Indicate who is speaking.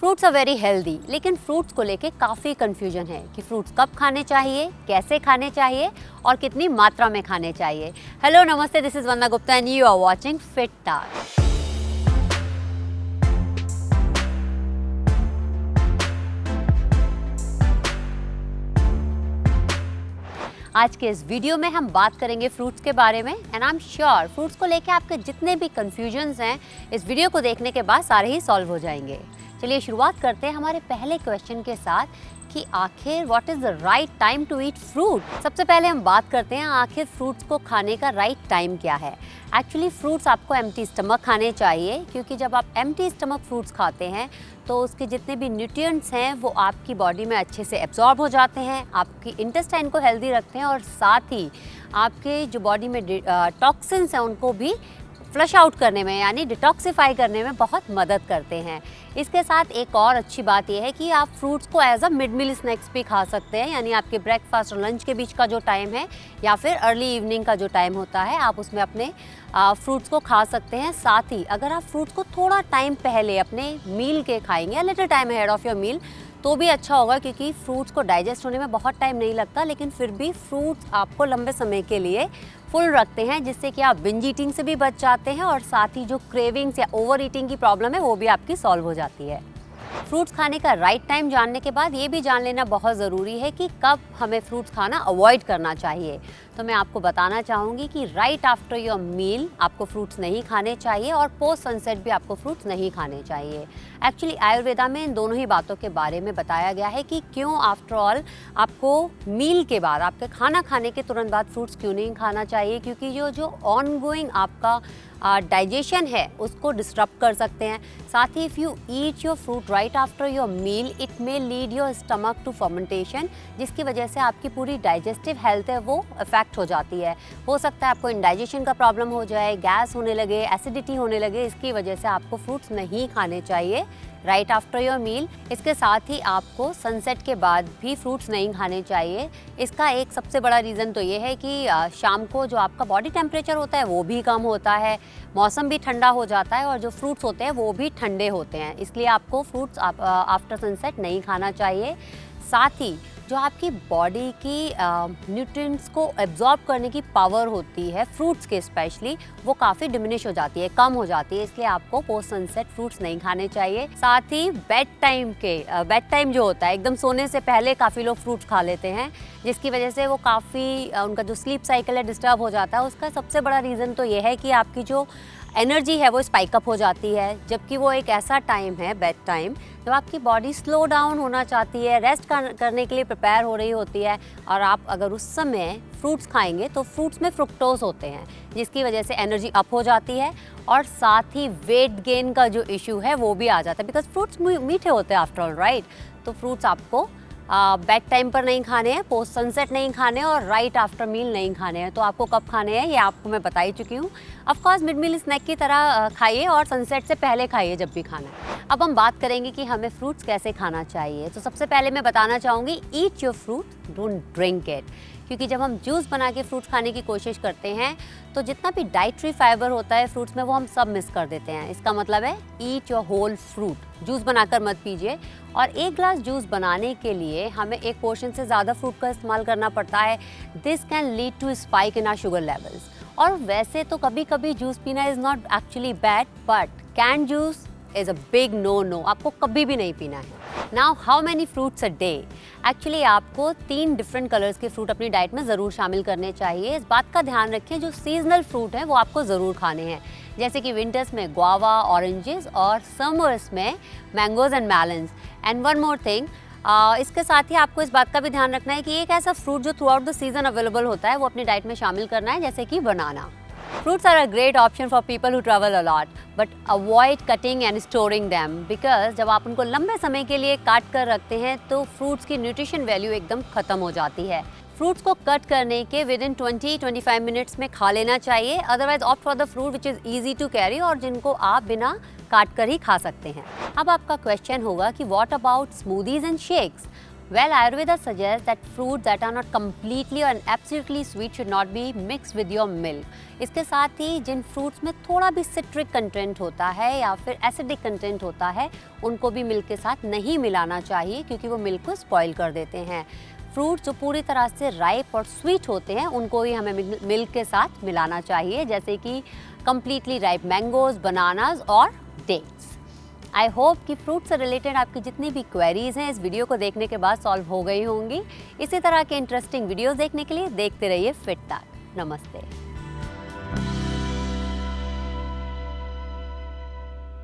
Speaker 1: Fruits are very healthy, लेकिन fruits को लेके काफ़ी कन्फ्यूजन है कि फ्रूट्स कब खाने चाहिए, कैसे खाने चाहिए और कितनी मात्रा में खाने चाहिए। हेलो नमस्ते, this is Vandana Gupta and you are watching fit talk. आज के इस वीडियो में हम बात करेंगे फ्रूट्स के बारे में and I am sure fruits को लेके आपके जितने भी कन्फ्यूजन्स हैं इस वीडियो को देखने के बाद सारे ही सॉल्व हो जाएंगे। चलिए शुरुआत करते हैं हमारे पहले क्वेश्चन के साथ कि आखिर what is the right time to eat fruit. सबसे पहले हम बात करते हैं आखिर फ्रूट्स को खाने का राइट टाइम क्या है। एक्चुअली फ्रूट्स आपको एम्प्टी स्टमक खाने चाहिए, क्योंकि जब आप एम्प्टी स्टमक फ्रूट्स खाते हैं तो उसके जितने भी न्यूट्रिएंट्स हैं वो आपकी बॉडी में अच्छे से एब्जॉर्ब हो जाते हैं, आपकी इंटेस्टाइन को हेल्दी रखते हैं और साथ ही आपके जो बॉडी में टॉक्सिन्स हैं उनको भी फ्लश आउट करने में यानी डिटॉक्सिफाई करने में बहुत मदद करते हैं। इसके साथ एक और अच्छी बात यह है कि आप फ्रूट्स को as a mid meal snacks भी खा सकते हैं, यानी आपके ब्रेकफास्ट और लंच के बीच का जो टाइम है या फिर अर्ली इवनिंग का जो टाइम होता है आप उसमें अपने फ्रूट्स को खा सकते हैं। साथ ही अगर आप फ्रूट्स को थोड़ा टाइम पहले अपने मील के खाएंगे, little time ahead of your meal, तो भी अच्छा होगा, क्योंकि फ्रूट्स को डाइजेस्ट होने में बहुत टाइम नहीं लगता, लेकिन फिर भी फ्रूट्स आपको लंबे समय के लिए फुल रखते हैं, जिससे कि आप बिंज ईटिंग से भी बच जाते हैं और साथ ही जो क्रेविंग्स या ओवर ईटिंग की प्रॉब्लम है वो भी आपकी सॉल्व हो जाती है। फ्रूट्स खाने का राइट टाइम जानने के बाद ये भी जान लेना बहुत ज़रूरी है कि कब हमें फ्रूट्स खाना अवॉइड करना चाहिए। तो मैं आपको बताना चाहूँगी कि राइट आफ्टर योर मील आपको फ्रूट्स नहीं खाने चाहिए और पोस्ट सनसेट भी आपको फ्रूट्स नहीं खाने चाहिए। एक्चुअली आयुर्वेदा में इन दोनों ही बातों के बारे में बताया गया है कि क्यों आफ्टर ऑल आपको मील के बाद, आपके खाना खाने के तुरंत बाद फ्रूट्स क्यों नहीं खाना चाहिए, क्योंकि जो ऑनगोइंग आपका डाइजेशन है उसको डिस्टर्ब कर सकते हैं। साथ ही if you eat your fruit right after your meal it may lead your stomach to fermentation, जिसकी वजह से आपकी पूरी डाइजेस्टिव हेल्थ है वो अफेक्ट हो जाती है। हो सकता है आपको इंडाइजेशन का प्रॉब्लम हो जाए, गैस होने लगे, एसिडिटी होने लगे, इसकी वजह से आपको फ्रूट्स नहीं खाने चाहिए राइट आफ्टर योर मील। इसके साथ ही आपको सनसेट के बाद भी फ्रूट्स नहीं खाने चाहिए। इसका एक सबसे बड़ा रीज़न तो ये है कि शाम को जो आपका बॉडी टेम्परेचर होता है वो भी कम होता है, मौसम भी ठंडा हो जाता है और जो फ्रूट्स होते हैं वो भी ठंडे होते हैं, इसलिए आपको फ्रूट्स आफ्टर सनसेट नहीं खाना चाहिए। साथ ही जो आपकी बॉडी की न्यूट्रिएंट्स को एब्जॉर्ब करने की पावर होती है फ्रूट्स के स्पेशली, वो काफ़ी डिमिनिश हो जाती है, कम हो जाती है, इसलिए आपको पोस्ट सनसेट फ्रूट्स नहीं खाने चाहिए। साथ ही बेड टाइम जो होता है एकदम सोने से पहले काफ़ी लोग फ्रूट्स खा लेते हैं, जिसकी वजह से वो काफ़ी उनका जो स्लीप साइकिल है डिस्टर्ब हो जाता है। उसका सबसे बड़ा रीज़न तो ये है कि आपकी जो एनर्जी है वो स्पाइक अप हो जाती है, जबकि वो एक ऐसा टाइम है बेड टाइम जब आपकी बॉडी स्लो डाउन होना चाहती है, रेस्ट करने के लिए प्रिपेयर हो रही होती है, और आप अगर उस समय फ्रूट्स खाएंगे तो फ्रूट्स में फ्रुक्टोज होते हैं, जिसकी वजह से एनर्जी अप हो जाती है और साथ ही वेट गेन का जो इशू है वो भी आ जाता है, बिकॉज फ्रूट्स मीठे होते हैं आफ्टर ऑल, राइट। तो फ्रूट्स आपको बेड टाइम पर नहीं खाने हैं, पोस्ट सनसेट नहीं खाने और राइट आफ्टर मील नहीं खाने हैं। तो आपको कब खाने हैं ये आपको मैं बता ही चुकी हूँ। ऑफकोर्स मिड मील स्नैक की तरह खाइए और सनसेट से पहले खाइए जब भी खाना है। अब हम बात करेंगे कि हमें फ्रूट्स कैसे खाना चाहिए। तो सबसे पहले मैं बताना चाहूँगी, ईट your fruit, don't drink it, क्योंकि जब हम जूस बना के फ्रूट्स खाने की कोशिश करते हैं तो जितना भी डाइटरी फाइबर होता है फ्रूट्स में वो हम सब मिस कर देते हैं। इसका मतलब है eat your whole fruit, juice बनाकर मत पीजिए। और एक ग्लास जूस बनाने के लिए हमें एक पोर्शन से ज़्यादा फ्रूट का इस्तेमाल करना पड़ता है। This can lead to spike in our sugar levels. और वैसे तो कभी कभी जूस पीना is not actually bad, but can juice is a big no, आपको कभी भी नहीं पीना है। Now how many fruits a day? Actually आपको 3 डिफरेंट कलर्स के फ्रूट अपनी डाइट में ज़रूर शामिल करने चाहिए। इस बात का ध्यान रखें जो सीजनल फ्रूट हैं वो आपको ज़रूर खाने हैं, जैसे कि विंटर्स में गुआवा, ऑरेंजेस और समर्स में mangoes and melons. And one more thing, इसके साथ ही आपको इस बात का भी ध्यान रखना है कि एक ऐसा फ्रूट जो through out the season available होता है वो अपनी डाइट में शामिल करना है, जैसे कि बनाना। Fruits are a great option for people who travel a lot, but avoid cutting and storing them because जब आप उनको लंबे समय के लिए काट कर रखते हैं तो फ्रूट्स की न्यूट्रिशन वैल्यू एकदम ख़त्म हो जाती है। फ्रूट्स को कट करने के विद इन 20-25 मिनट्स में खा लेना चाहिए, otherwise opt for the fruit which is easy to carry और जिनको आप बिना काट कर ही खा सकते हैं। अब आपका क्वेश्चन होगा कि what about smoothies and shakes? Well, Ayurveda suggests that fruits that are not completely and absolutely sweet should not be mixed with your milk. इसके साथ ही जिन फ्रूट्स में थोड़ा भी सिट्रिक कंटेंट होता है या फिर एसिडिक कंटेंट होता है, उनको भी मिल्क के साथ नहीं मिलाना चाहिए क्योंकि वो मिल्क को स्पॉइल कर देते हैं। फ्रूट्स जो पूरी तरह से राइप और स्वीट होते हैं, उनको ही हमें मिल्क के साथ मिलाना चाहिए, जैसे कि कम्प्लीटली राइप मैंगोज, बनानाज और डेट्स। आई होप कि फ्रूट से रिलेटेड आपकी जितनी भी क्वेरीज हैं इस वीडियो को देखने के बाद सॉल्व हो गई होंगी। इसी तरह के इंटरेस्टिंग वीडियोस देखने के लिए देखते रहिए फिट ताक। नमस्ते।